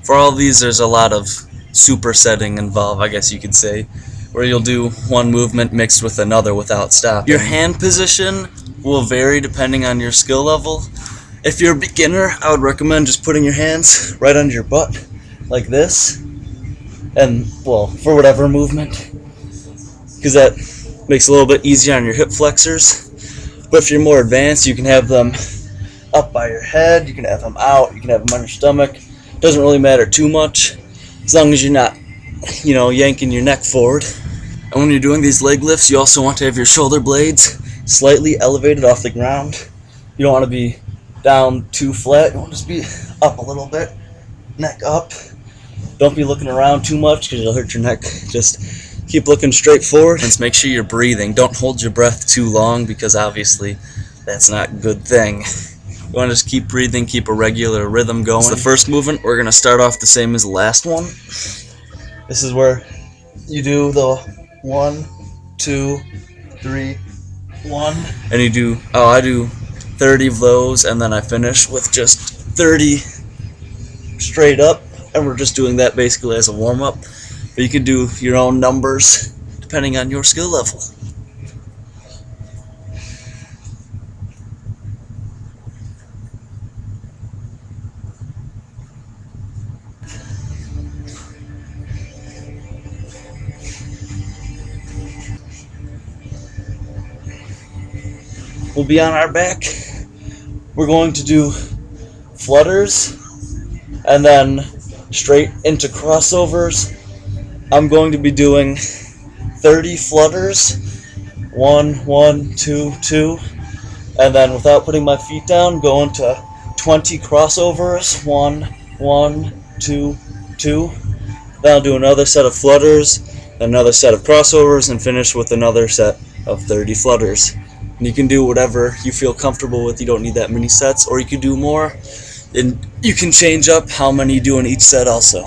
For all of these, there's a lot of supersetting involved, I guess you could say, where you'll do one movement mixed with another without stopping. Your hand position will vary depending on your skill level. If you're a beginner, I would recommend just putting your hands right under your butt, like this, and, well, for whatever movement, because that makes it a little bit easier on your hip flexors. But if you're more advanced, you can have them up by your head, you can have them out, you can have them on your stomach. It doesn't really matter too much, as long as you're not, yanking your neck forward. And when you're doing these leg lifts, you also want to have your shoulder blades slightly elevated off the ground. You don't want to be down too flat, you want to just be up a little bit, neck up. Don't be looking around too much because you'll hurt your neck. Just keep looking straight forward. And make sure you're breathing. Don't hold your breath too long because obviously that's not a good thing. You want to just keep breathing, keep a regular rhythm going. So the first movement, we're going to start off the same as the last one. This is where you do the 1, 2, 3, 1. And you do, I do 30 of those, and then I finish with just 30 straight up. And we're just doing that basically as a warm-up. But you can do your own numbers depending on your skill level. We'll be on our back. We're going to do flutters and then straight into crossovers. I'm going to be doing 30 flutters, 1, 1, 2, 2, and then without putting my feet down, go into 20 crossovers, 1, 1, 2, 2. Then I'll do another set of flutters, another set of crossovers, and finish with another set of 30 flutters. And you can do whatever you feel comfortable with. You don't need that many sets, or you could do more. And you can change up how many you do in each set also.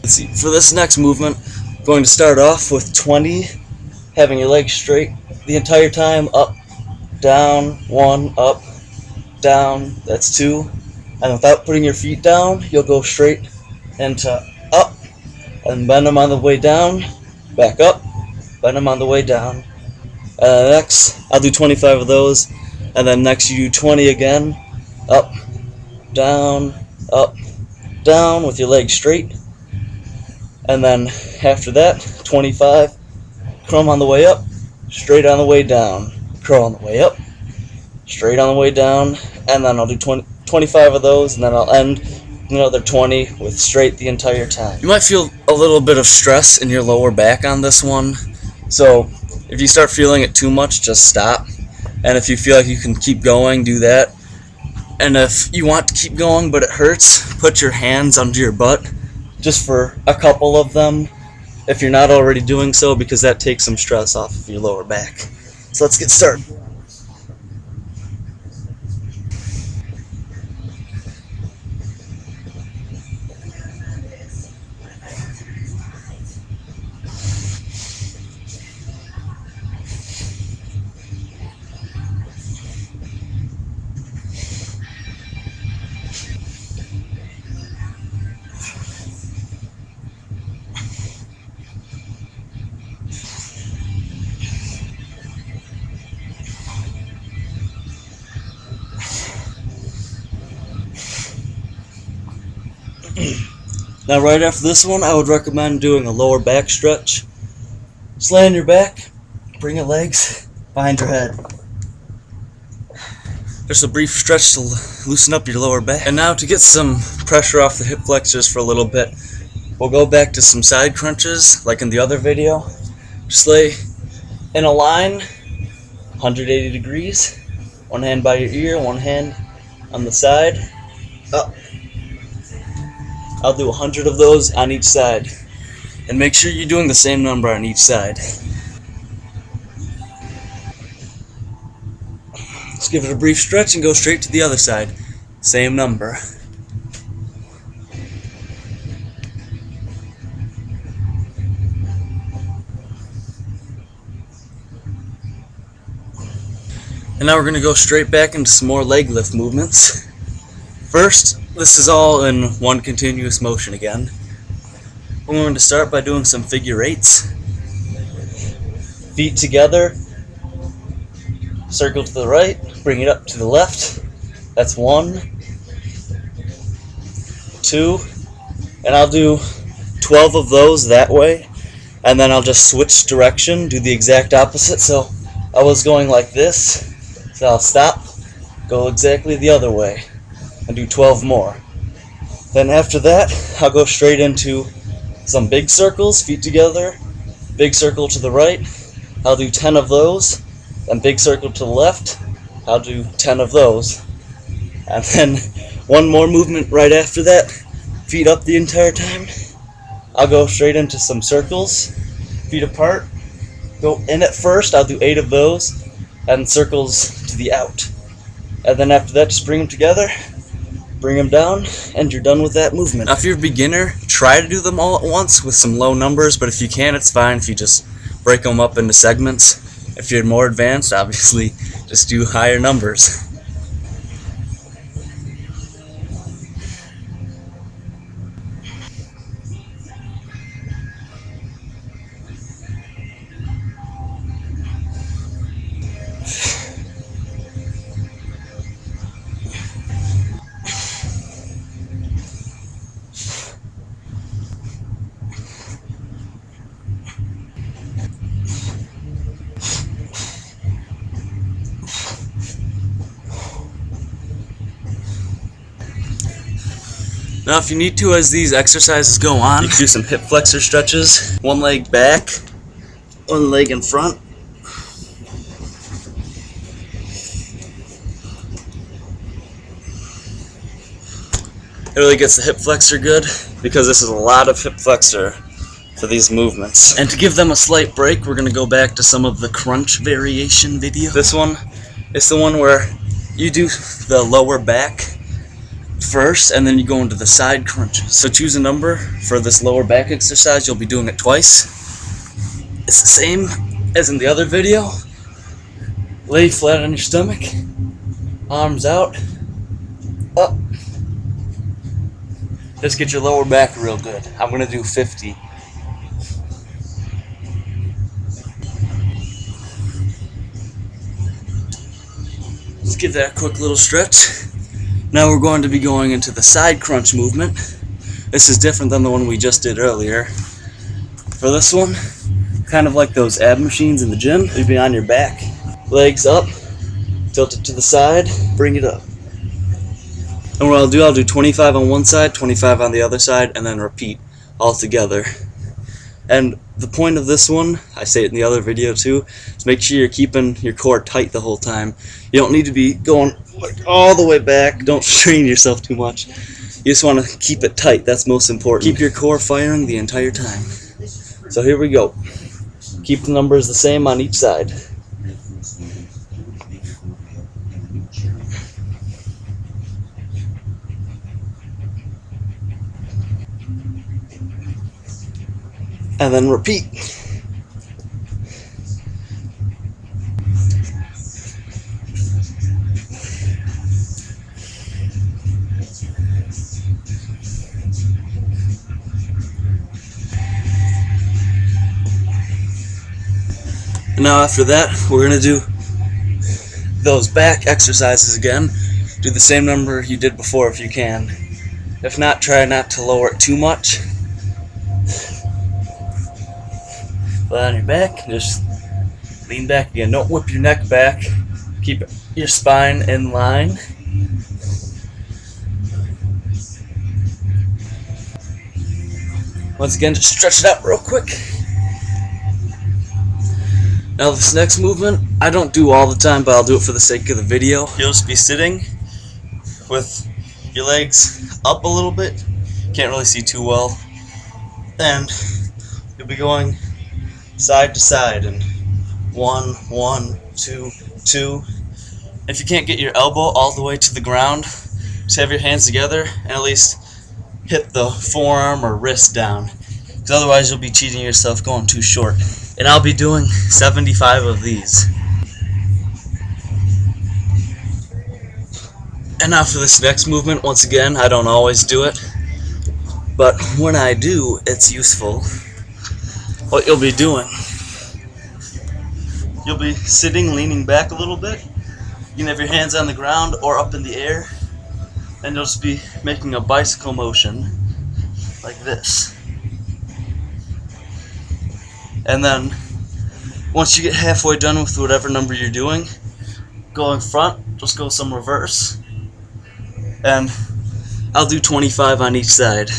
Let's see, for this next movement, I'm going to start off with 20, having your legs straight the entire time, up, down, 1, up, down, that's 2, and without putting your feet down, you'll go straight into up, and bend them on the way down, back up, bend them on the way down. Next, I'll do 25 of those, and then next you do 20 again, up, down, with your legs straight, and then after that, 25, curl on the way up, straight on the way down, curl on the way up, straight on the way down, and then I'll do 25 of those, and then I'll end another 20 with straight the entire time. You might feel a little bit of stress in your lower back on this one, so if you start feeling it too much, just stop. And if you feel like you can keep going, do that. And if you want to keep going but it hurts, put your hands under your butt, just for a couple of them, if you're not already doing so, because that takes some stress off of your lower back. So let's get started. Now right after this one, I would recommend doing a lower back stretch. Just lay on your back, bring your legs behind your head. Just a brief stretch to loosen up your lower back. And now to get some pressure off the hip flexors for a little bit, we'll go back to some side crunches like in the other video. Just lay in a line, 180 degrees, one hand by your ear, one hand on the side, up. I'll do 100 of those on each side. And make sure you're doing the same number on each side. Let's give it a brief stretch and go straight to the other side. Same number. And now we're going to go straight back into some more leg lift movements. First, this is all in one continuous motion again. We're going to start by doing some figure eights. Feet together, circle to the right, bring it up to the left. That's 1, 2, and I'll do 12 of those that way, and then I'll just switch direction, do the exact opposite. So I was going like this, so I'll stop, go exactly the other way, and do 12 more. Then after that, I'll go straight into some big circles, feet together, big circle to the right, I'll do 10 of those, then big circle to the left, I'll do 10 of those. And then one more movement right after that, feet up the entire time. I'll go straight into some circles, feet apart, go in at first, I'll do 8 of those, and circles to the out. And then after that, just bring them together, bring them down, and you're done with that movement. Now if you're a beginner, try to do them all at once with some low numbers, but if you can, it's fine if you just break them up into segments. If you're more advanced, obviously, just do higher numbers. Now if you need to, as these exercises go on, you can do some hip flexor stretches. One leg back, one leg in front. It really gets the hip flexor good, because this is a lot of hip flexor for these movements. And to give them a slight break, we're going to go back to some of the crunch variation video. This one is the one where you do the lower back first, and then you go into the side crunches. So choose a number for this lower back exercise. You'll be doing it twice. It's the same as in the other video. Lay flat on your stomach, arms out, up. Just get your lower back real good. I'm going to do 50. Let's give that a quick little stretch. Now we're going to be going into the side crunch movement. This is different than the one we just did earlier. For this one, kind of like those ab machines in the gym, you'd be on your back, legs up, tilt it to the side, bring it up. And what I'll do 25 on one side, 25 on the other side, and then repeat all together. And the point of this one, I say it in the other video too, is make sure you're keeping your core tight the whole time. You don't need to be going like all the way back. Don't strain yourself too much. You just want to keep it tight. That's most important. Keep your core firing the entire time. So here we go. Keep the numbers the same on each side. And then repeat. And now after that, we're going to do those back exercises again. Do the same number you did before if you can. If not, try not to lower it too much. Flat on your back, just lean back again. Don't whip your neck back. Keep your spine in line. Once again, just stretch it out real quick. Now this next movement, I don't do all the time, but I'll do it for the sake of the video. You'll just be sitting with your legs up a little bit. Can't really see too well. And you'll be going side to side, and 1, 1, 2, 2. If you can't get your elbow all the way to the ground, just have your hands together and at least hit the forearm or wrist down, because otherwise you'll be cheating yourself going too short. And I'll be doing 75 of these. And now for this next movement, once again, I don't always do it, but when I do, it's useful. What you'll be doing, you'll be sitting, leaning back a little bit. You can have your hands on the ground or up in the air, and you'll just be making a bicycle motion like this. And then once you get halfway done with whatever number you're doing, go in front, just go some reverse, and I'll do 25 on each side.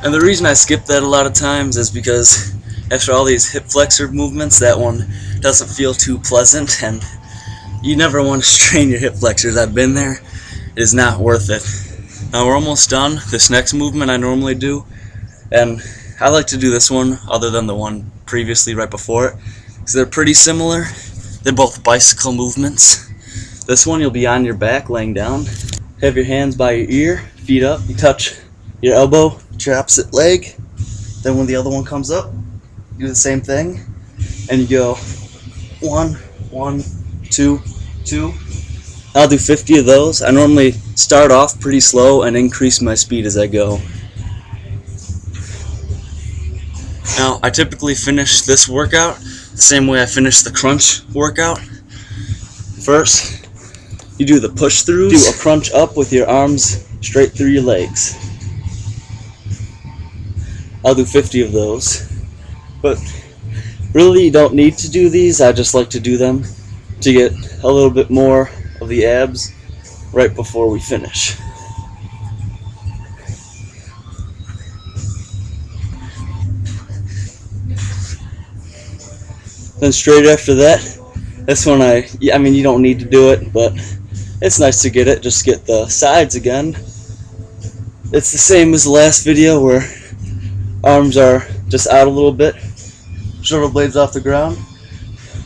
And the reason I skip that a lot of times is because after all these hip flexor movements, that one doesn't feel too pleasant, and you never want to strain your hip flexors. I've been there. It is not worth it. Now we're almost done. This next movement I normally do, and I like to do this one other than the one previously right before it, because they're pretty similar. They're both bicycle movements. This one you'll be on your back laying down. Have your hands by your ear, feet up. You touch your elbow, your opposite leg. Then when the other one comes up, do the same thing, and you go 1, 1, 2, 2. I'll do 50 of those. I normally start off pretty slow and increase my speed as I go. Now, I typically finish this workout the same way I finish the crunch workout. First, you do the push throughs. Do a crunch up with your arms straight through your legs. I'll do 50 of those. But really, you don't need to do these. I just like to do them to get a little bit more of the abs right before we finish. Then straight after that, this one I mean you don't need to do it, but it's nice to get it. Just get the sides again. It's the same as the last video where arms are just out a little bit. Shoulder blades off the ground.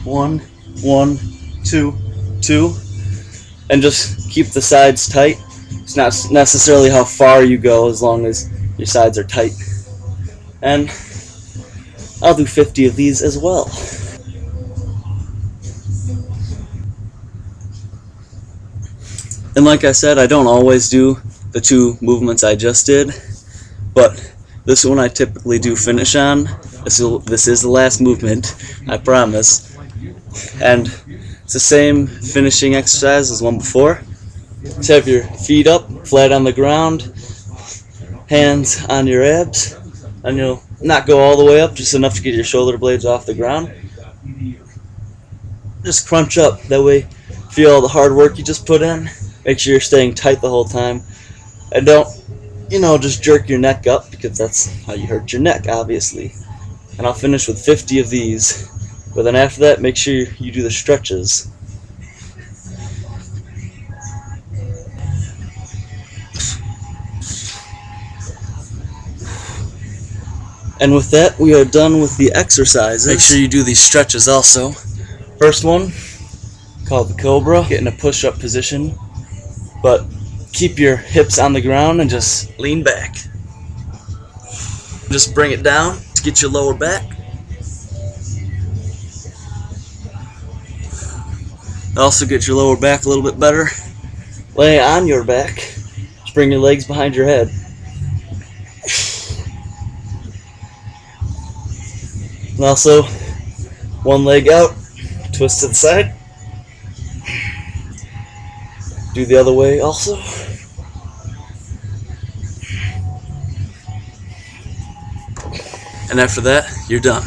1, 1, 2, 2. And just keep the sides tight. It's not necessarily how far you go as long as your sides are tight. And I'll do 50 of these as well. And like I said, I don't always do the 2 movements I just did, but this one I typically do finish on. This is the last movement, I promise. And it's the same finishing exercise as one before. Just have your feet up, flat on the ground, hands on your abs, and you'll not go all the way up, just enough to get your shoulder blades off the ground. Just crunch up, that way feel all the hard work you just put in. Make sure you're staying tight the whole time. And don't, just jerk your neck up, because that's how you hurt your neck, obviously. And I'll finish with 50 of these. But then after that, make sure you do the stretches. And with that, we are done with the exercises. Make sure you do these stretches also. First one, called the Cobra. Get in a push-up position, but keep your hips on the ground and just lean back. Just bring it down to get your lower back. Also get your lower back a little bit better. Lay on your back. Just bring your legs behind your head. And also, one leg out, twist to the side. Do the other way also. And after that, you're done.